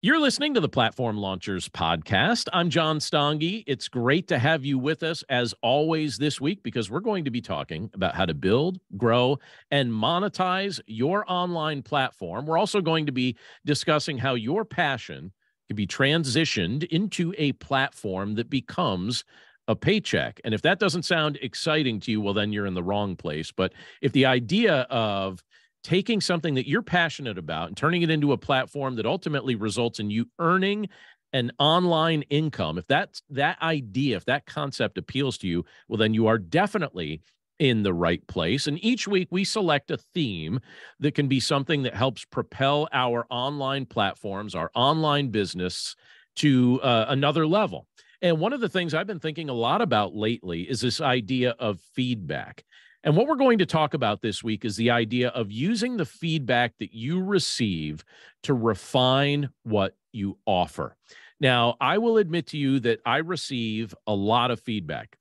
You're listening to the Platform Launchers podcast. I'm John Stange. It's great to have you with us as always this week because we're going to be talking about how to build, grow, and monetize your online platform. We're also going to be discussing how your passion can be transitioned into a platform that becomes a paycheck. And if that doesn't sound exciting to you, well, then you're in the wrong place. But if the idea of taking something that you're passionate about and turning it into a platform that ultimately results in you earning an online income, if that idea, if that concept appeals to you, well, then you are definitely in the right place. And each week we select a theme that can be something that helps propel our online platforms, our online business to another level. And one of the things I've been thinking a lot about lately is this idea of feedback. And what we're going to talk about this week is the idea of using the feedback that you receive to refine what you offer. Now, I will admit to you that I receive a lot of feedback.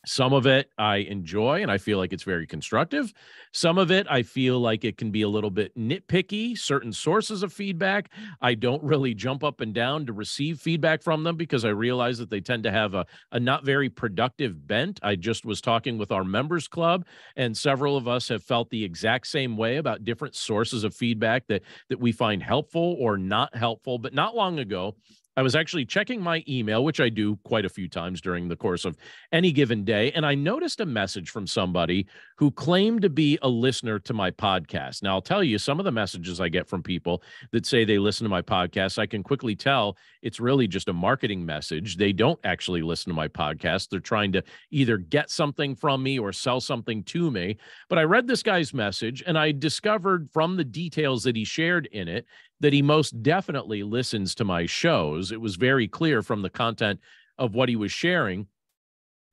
Some of it I enjoy and I feel like it's very constructive. Some of it I feel like it can be a little bit nitpicky. Certain sources of feedback, I don't really jump up and down to receive feedback from them because I realize that they tend to have a not very productive bent. I just was talking with our members club, and several of us have felt the exact same way about different sources of feedback that we find helpful or not helpful. But not long ago, I was actually checking my email, which I do quite a few times during the course of any given day, and I noticed a message from somebody who claimed to be a listener to my podcast. Now, I'll tell you, some of the messages I get from people that say they listen to my podcast, I can quickly tell it's really just a marketing message. They don't actually listen to my podcast. They're trying to either get something from me or sell something to me. But I read this guy's message, and I discovered from the details that he shared in it that he most definitely listens to my shows. It was very clear from the content of what he was sharing.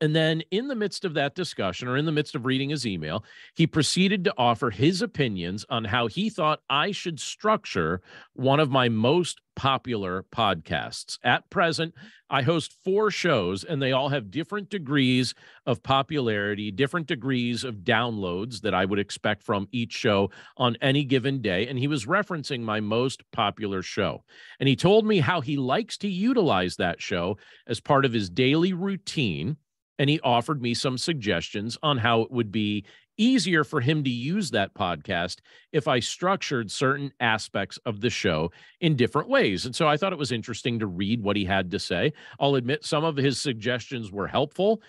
And then in the midst of that discussion, or in the midst of reading his email, he proceeded to offer his opinions on how he thought I should structure one of my most popular podcasts. At present, I host 4 shows, and they all have different degrees of popularity, different degrees of downloads that I would expect from each show on any given day. And he was referencing my most popular show. And he told me how he likes to utilize that show as part of his daily routine. And he offered me some suggestions on how it would be easier for him to use that podcast if I structured certain aspects of the show in different ways. And so I thought it was interesting to read what he had to say. I'll admit some of his suggestions were helpful.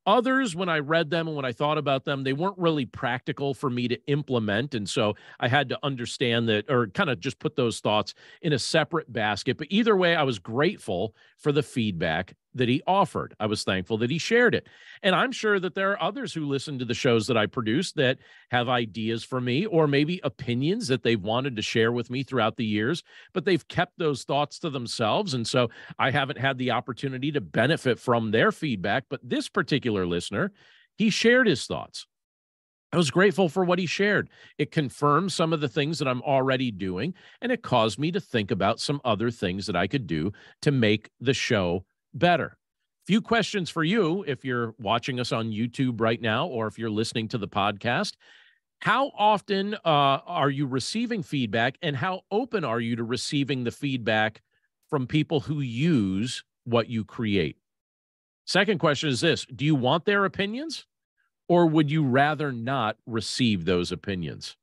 Others, when I read them and when I thought about them, they weren't really practical for me to implement. And so I had to understand that, or kind of just put those thoughts in a separate basket. But either way, I was grateful for the feedback that he offered. I was thankful that he shared it. And I'm sure that there are others who listen to the shows that I produce that have ideas for me, or maybe opinions that they've wanted to share with me throughout the years, but they've kept those thoughts to themselves. And so I haven't had the opportunity to benefit from their feedback. But this particular listener, he shared his thoughts. I was grateful for what he shared. It confirmed some of the things that I'm already doing, and it caused me to think about some other things that I could do to make the show better. Few questions for you if you're watching us on YouTube right now, or if you're listening to the podcast. How often are you receiving feedback, and how open are you to receiving the feedback from people who use what you create? Second question is this: do you want their opinions, or would you rather not receive those opinions?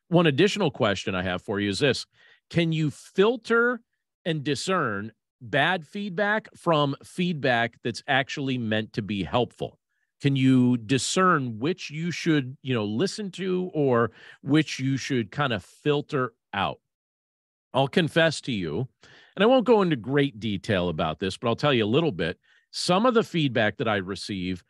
One additional question I have for you is this: can you filter and discern bad feedback from feedback that's actually meant to be helpful? Can you discern which you should, listen to, or which you should kind of filter out? I'll confess to you, and I won't go into great detail about this, but I'll tell you a little bit. Some of the feedback that I receive,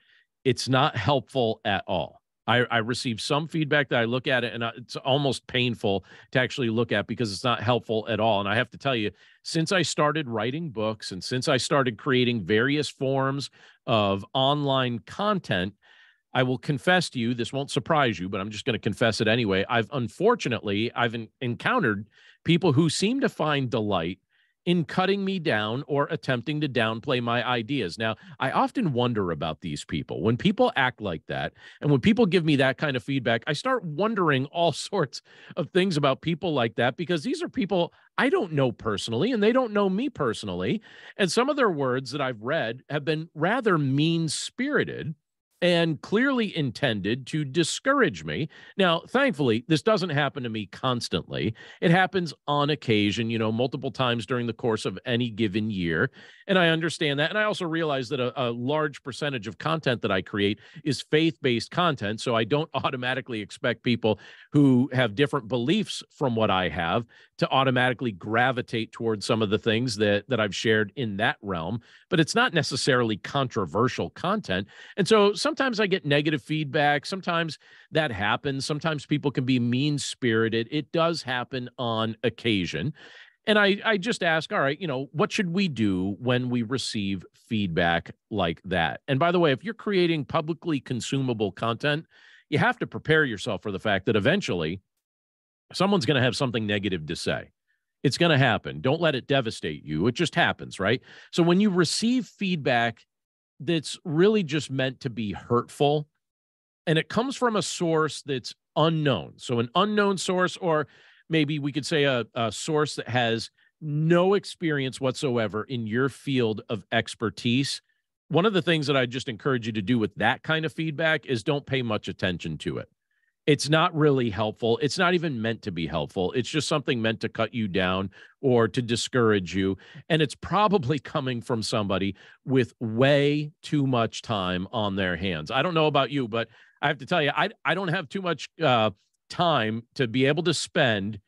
it's not helpful at all. I receive some feedback that I look at it, and it's almost painful to actually look at because it's not helpful at all. And I have to tell you, since I started writing books and since I started creating various forms of online content, I will confess to you, this won't surprise you, but I'm just going to confess it anyway. I've encountered people who seem to find delight in cutting me down or attempting to downplay my ideas. Now, I often wonder about these people. When people act like that, and when people give me that kind of feedback, I start wondering all sorts of things about people like that, because these are people I don't know personally and they don't know me personally. And some of their words that I've read have been rather mean spirited and clearly intended to discourage me. Now, thankfully, this doesn't happen to me constantly. It happens on occasion, multiple times during the course of any given year. And I understand that. And I also realize that a large percentage of content that I create is faith-based content. So I don't automatically expect people who have different beliefs from what I have to automatically gravitate towards some of the things that I've shared in that realm. But it's not necessarily controversial content. And so sometimes I get negative feedback. Sometimes that happens. Sometimes people can be mean-spirited. It does happen on occasion. And I just ask, all right, what should we do when we receive feedback like that? And by the way, if you're creating publicly consumable content, you have to prepare yourself for the fact that eventually someone's going to have something negative to say. It's going to happen. Don't let it devastate you. It just happens, right? So when you receive feedback that's really just meant to be hurtful, and it comes from a source that's unknown. So an unknown source, or maybe we could say a source that has no experience whatsoever in your field of expertise. One of the things that I just encourage you to do with that kind of feedback is don't pay much attention to it. It's not really helpful. It's not even meant to be helpful. It's just something meant to cut you down or to discourage you. And it's probably coming from somebody with way too much time on their hands. I don't know about you, but I have to tell you, I don't have too much time to be able to spend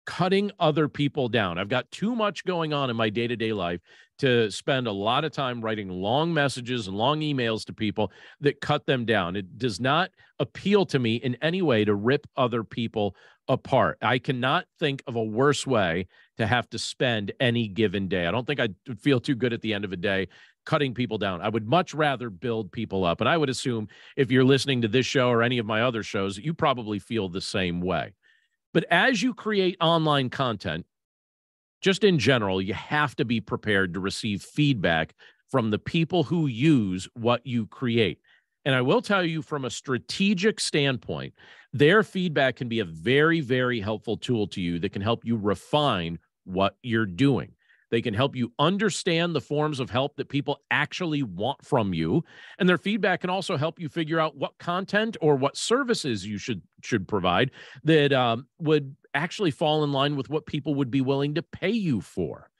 cutting other people down. I've got too much going on in my day-to-day life to spend a lot of time writing long messages and long emails to people that cut them down. It does not appeal to me in any way to rip other people apart. I cannot think of a worse way to have to spend any given day. I don't think I'd feel too good at the end of a day cutting people down. I would much rather build people up. And I would assume if you're listening to this show or any of my other shows, you probably feel the same way. But as you create online content, just in general, you have to be prepared to receive feedback from the people who use what you create. And I will tell you, from a strategic standpoint, their feedback can be a very, very helpful tool to you that can help you refine what you're doing. They can help you understand the forms of help that people actually want from you. And their feedback can also help you figure out what content or what services you should provide that would actually fall in line with what people would be willing to pay you for.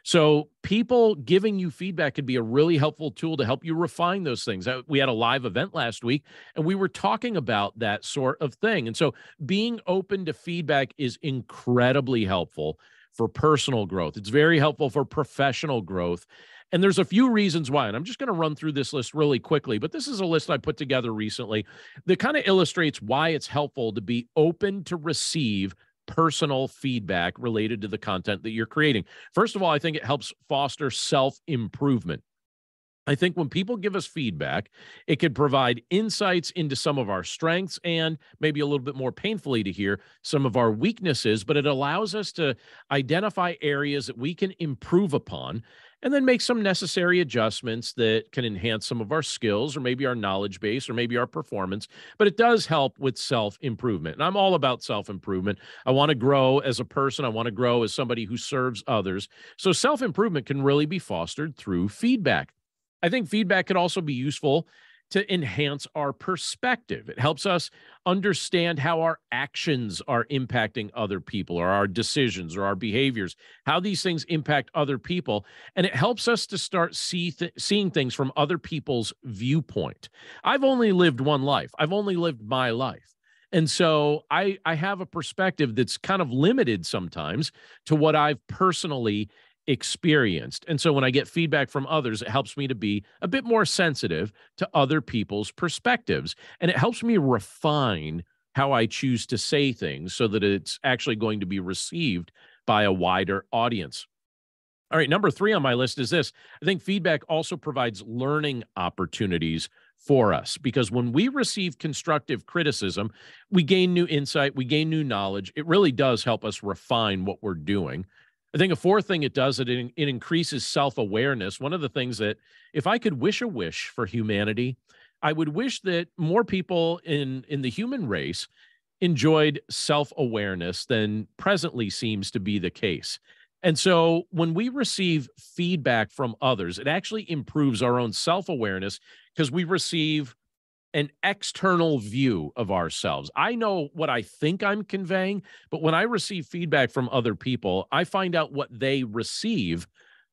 So people giving you feedback could be a really helpful tool to help you refine those things. We had a live event last week, and we were talking about that sort of thing. And so being open to feedback is incredibly helpful for personal growth. It's very helpful for professional growth. And there's a few reasons why. And I'm just going to run through this list really quickly, but this is a list I put together recently that kind of illustrates why it's helpful to be open to receive personal feedback related to the content that you're creating. First of all, I think it helps foster self-improvement. I think when people give us feedback, it could provide insights into some of our strengths and maybe a little bit more painfully to hear some of our weaknesses, but it allows us to identify areas that we can improve upon and then make some necessary adjustments that can enhance some of our skills or maybe our knowledge base or maybe our performance. But it does help with self-improvement. And I'm all about self-improvement. I want to grow as a person. I want to grow as somebody who serves others. So self-improvement can really be fostered through feedback. I think feedback could also be useful to enhance our perspective. It helps us understand how our actions are impacting other people or our decisions or our behaviors, how these things impact other people. And it helps us to start seeing things from other people's viewpoint. I've only lived one life. I've only lived my life. And so I have a perspective that's kind of limited sometimes to what I've personally experienced. And so when I get feedback from others, it helps me to be a bit more sensitive to other people's perspectives. And it helps me refine how I choose to say things so that it's actually going to be received by a wider audience. All right, number 3 on my list is this. I think feedback also provides learning opportunities for us, because when we receive constructive criticism, we gain new insight, we gain new knowledge. It really does help us refine what we're doing. I think a fourth thing it does, it increases self-awareness. One of the things that, if I could wish a wish for humanity, I would wish that more people in the human race enjoyed self-awareness than presently seems to be the case. And so when we receive feedback from others, it actually improves our own self-awareness because we receive an external view of ourselves. I know what I think I'm conveying, but when I receive feedback from other people, I find out what they receive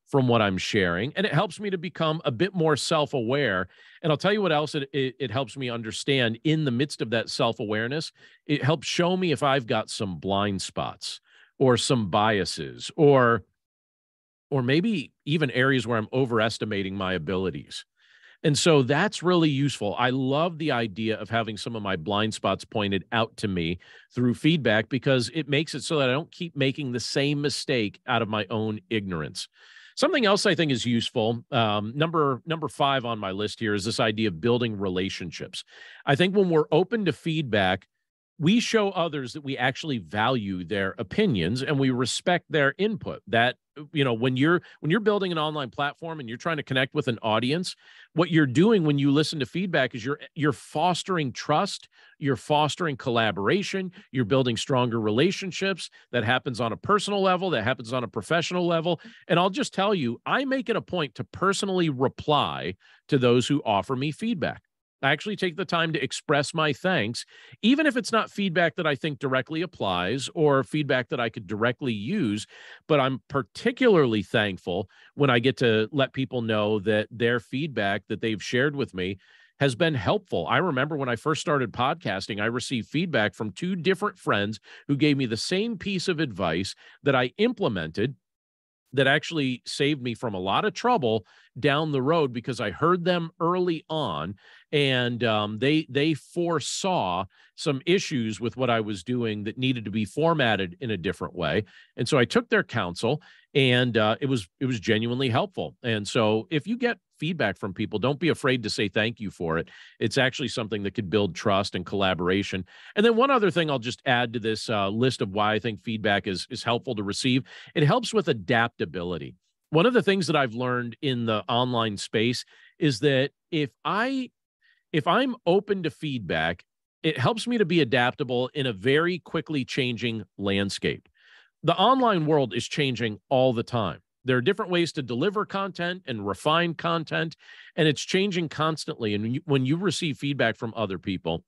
from what I'm sharing, and it helps me to become a bit more self-aware. And I'll tell you what else it helps me understand in the midst of that self-awareness. It helps show me if I've got some blind spots or some biases or maybe even areas where I'm overestimating my abilities. And so that's really useful. I love the idea of having some of my blind spots pointed out to me through feedback because it makes it so that I don't keep making the same mistake out of my own ignorance. Something else I think is useful, number five on my list here is this idea of building relationships. I think when we're open to feedback, we show others that we actually value their opinions and we respect their input. That, when you're building an online platform and you're trying to connect with an audience, what you're doing when you listen to feedback is you're fostering trust, you're fostering collaboration, you're building stronger relationships. That happens on a personal level, that happens on a professional level. And I'll just tell you, I make it a point to personally reply to those who offer me feedback. I actually take the time to express my thanks, even if it's not feedback that I think directly applies or feedback that I could directly use. But I'm particularly thankful when I get to let people know that their feedback that they've shared with me has been helpful. I remember when I first started podcasting, I received feedback from two different friends who gave me the same piece of advice that I implemented that actually saved me from a lot of trouble down the road because I heard them early on, and they foresaw some issues with what I was doing that needed to be formatted in a different way, and so I took their counsel, and it was genuinely helpful. And so if you get feedback from people, don't be afraid to say thank you for it. It's actually something that could build trust and collaboration. And then one other thing I'll just add to this list of why I think feedback is helpful to receive. It helps with adaptability. One of the things that I've learned in the online space is that if I'm open to feedback, it helps me to be adaptable in a very quickly changing landscape. The online world is changing all the time. There are different ways to deliver content and refine content, and it's changing constantly. And when you receive feedback from other people,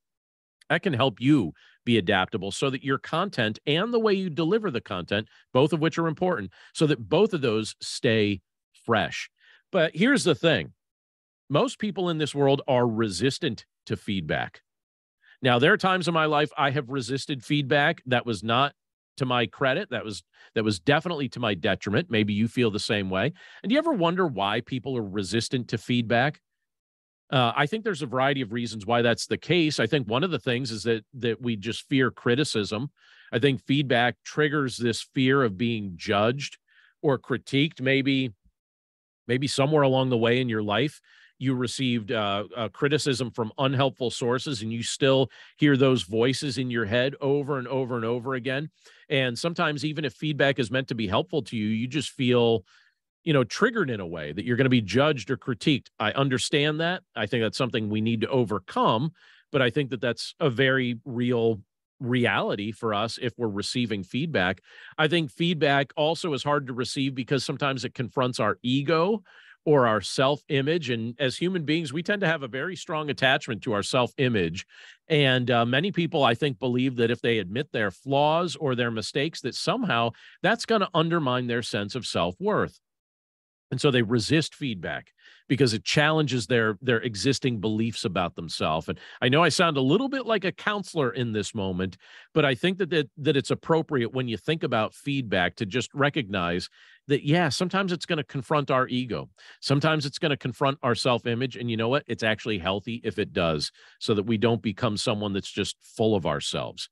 that can help you be adaptable so that your content and the way you deliver the content, both of which are important, so that both of those stay fresh. But here's the thing. Most people in this world are resistant to feedback. Now, there are times in my life I have resisted feedback that was not to my credit. That was definitely to my detriment. Maybe you feel the same way. And do you ever wonder why people are resistant to feedback? I think there's a variety of reasons why that's the case. I think one of the things is that we just fear criticism. I think feedback triggers this fear of being judged or critiqued. Maybe somewhere along the way in your life, you received criticism from unhelpful sources, and you still hear those voices in your head over and over and over again. And sometimes, even if feedback is meant to be helpful to you, you just feel, triggered in a way that you're going to be judged or critiqued. I understand that. I think that's something we need to overcome, but I think that that's a very real reality for us if we're receiving feedback. I think feedback also is hard to receive because sometimes it confronts our ego or our self-image. And as human beings, we tend to have a very strong attachment to our self-image. And many people, I think, believe that if they admit their flaws or their mistakes, that somehow that's going to undermine their sense of self-worth. And so they resist feedback because it challenges their existing beliefs about themselves. And I know I sound a little bit like a counselor in this moment, but I think that it's appropriate when you think about feedback to just recognize that, yeah, sometimes it's going to confront our ego. Sometimes it's going to confront our self-image. And you know what? It's actually healthy if it does, so that we don't become someone that's just full of ourselves.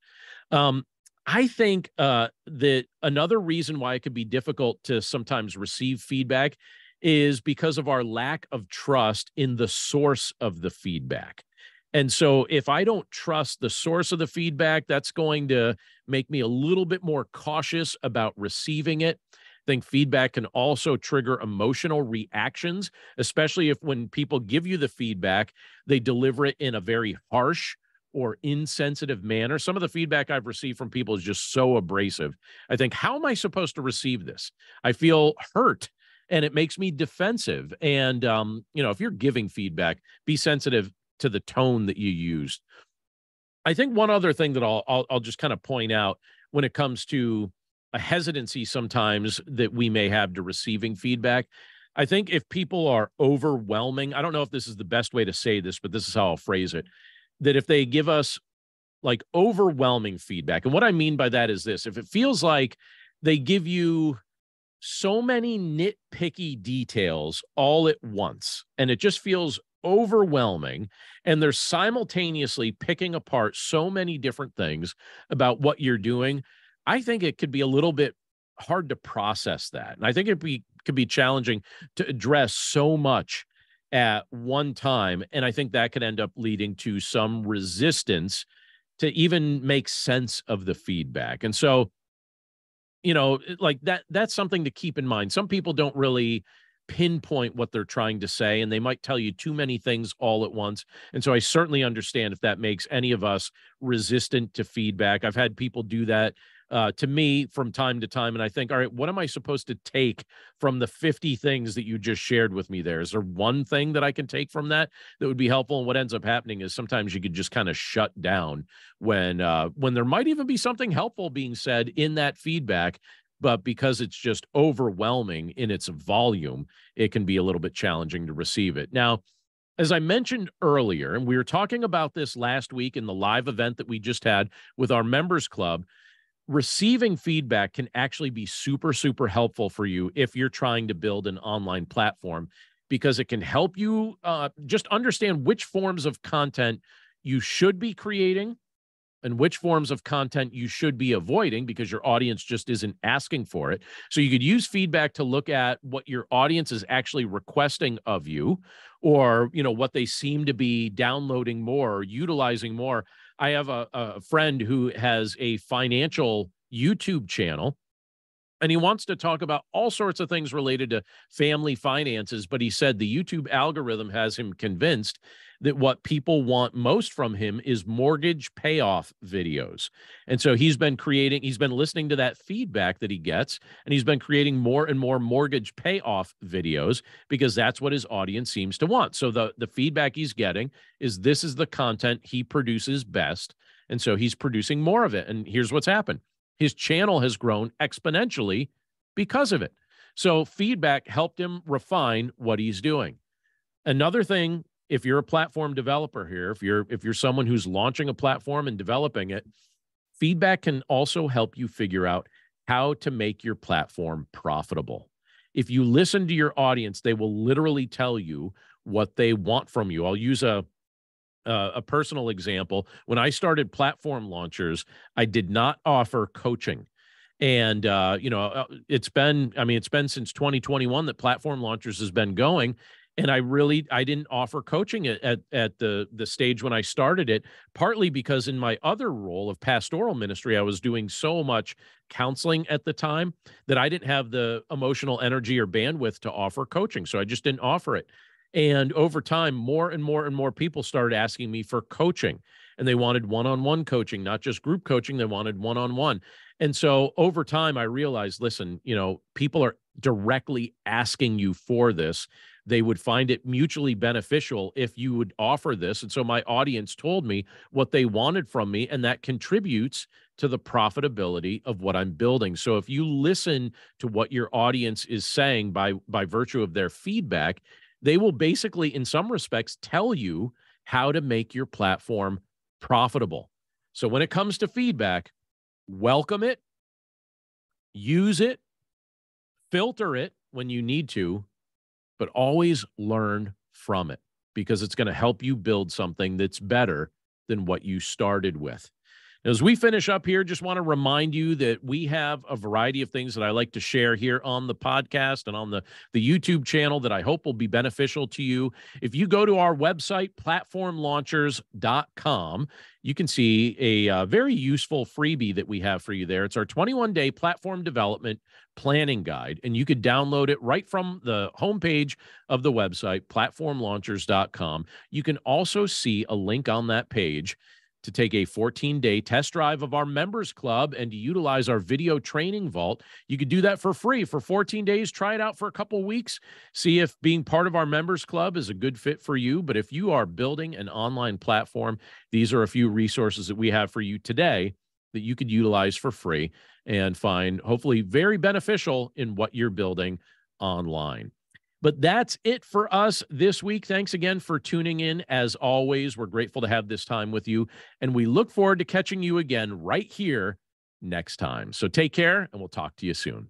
I think that another reason why it could be difficult to sometimes receive feedback is because of our lack of trust in the source of the feedback. And so if I don't trust the source of the feedback, that's going to make me a little bit more cautious about receiving it. think feedback can also trigger emotional reactions, especially if when people give you the feedback, they deliver it in a very harsh or insensitive manner. Some of the feedback I've received from people is just so abrasive. I think, how am I supposed to receive this? I feel hurt and it makes me defensive. And, if you're giving feedback, be sensitive to the tone that you used. I think one other thing that I'll just kind of point out when it comes to a hesitancy sometimes that we may have to receiving feedback. I think if people are overwhelming, I don't know if this is the best way to say this, but this is how I'll phrase it, that if they give us like overwhelming feedback, and what I mean by that is this: if it feels like they give you so many nitpicky details all at once, and it just feels overwhelming, and they're simultaneously picking apart so many different things about what you're doing, I think it could be a little bit hard to process that. And I think could be challenging to address so much at one time. And I think that could end up leading to some resistance to even make sense of the feedback. And so, like that's something to keep in mind. Some people don't really pinpoint what they're trying to say, and they might tell you too many things all at once. And so I certainly understand if that makes any of us resistant to feedback. I've had people do that to me from time to time. And I think, all right, what am I supposed to take from the 50 things that you just shared with me there? Is there one thing that I can take from that would be helpful? And what ends up happening is sometimes you could just kind of shut down when there might even be something helpful being said in that feedback. But because it's just overwhelming in its volume, it can be a little bit challenging to receive it. Now, as I mentioned earlier, and we were talking about this last week in the live event that we just had with our members club, receiving feedback can actually be super, super helpful for you if you're trying to build an online platform, because it can help you just understand which forms of content you should be creating and which forms of content you should be avoiding because your audience just isn't asking for it. So you could use feedback to look at what your audience is actually requesting of you, or, what they seem to be downloading more or utilizing more. I have a friend who has a financial YouTube channel, and he wants to talk about all sorts of things related to family finances. But he said the YouTube algorithm has him convinced that what people want most from him is mortgage payoff videos. And so he's been listening to that feedback that he gets, and he's been creating more and more mortgage payoff videos because that's what his audience seems to want. So the feedback he's getting is this is the content he produces best. And so he's producing more of it. And here's what's happened. His channel has grown exponentially because of it. So feedback helped him refine what he's doing. Another thing, if you're a platform developer here, if you're someone who's launching a platform and developing it, feedback can also help you figure out how to make your platform profitable. If you listen to your audience, they will literally tell you what they want from you. I'll use a personal example. When I started Platform Launchers, I did not offer coaching. And, it's been since 2021 that Platform Launchers has been going. And I didn't offer coaching at the stage when I started it, partly because in my other role of pastoral ministry, I was doing so much counseling at the time that I didn't have the emotional energy or bandwidth to offer coaching. So I just didn't offer it. And over time, more and more and more people started asking me for coaching, and they wanted one-on-one coaching, not just group coaching. They wanted one-on-one. And so over time, I realized, listen, people are directly asking you for this. They would find it mutually beneficial if you would offer this. And so my audience told me what they wanted from me, and that contributes to the profitability of what I'm building. So if you listen to what your audience is saying by virtue of their feedback, they will basically, in some respects, tell you how to make your platform profitable. So when it comes to feedback, welcome it, use it, filter it when you need to, but always learn from it, because it's going to help you build something that's better than what you started with. As we finish up here, just want to remind you that we have a variety of things that I like to share here on the podcast and on the YouTube channel that I hope will be beneficial to you. If you go to our website, platformlaunchers.com, you can see a very useful freebie that we have for you there. It's our 21-day platform development planning guide, and you could download it right from the homepage of the website, platformlaunchers.com. You can also see a link on that page to take a 14-day test drive of our members club and to utilize our video training vault. You could do that for free for 14 days. Try it out for a couple weeks. See if being part of our members club is a good fit for you. But if you are building an online platform, these are a few resources that we have for you today that you could utilize for free and find hopefully very beneficial in what you're building online. But that's it for us this week. Thanks again for tuning in. As always, we're grateful to have this time with you, and we look forward to catching you again right here next time. So take care, and we'll talk to you soon.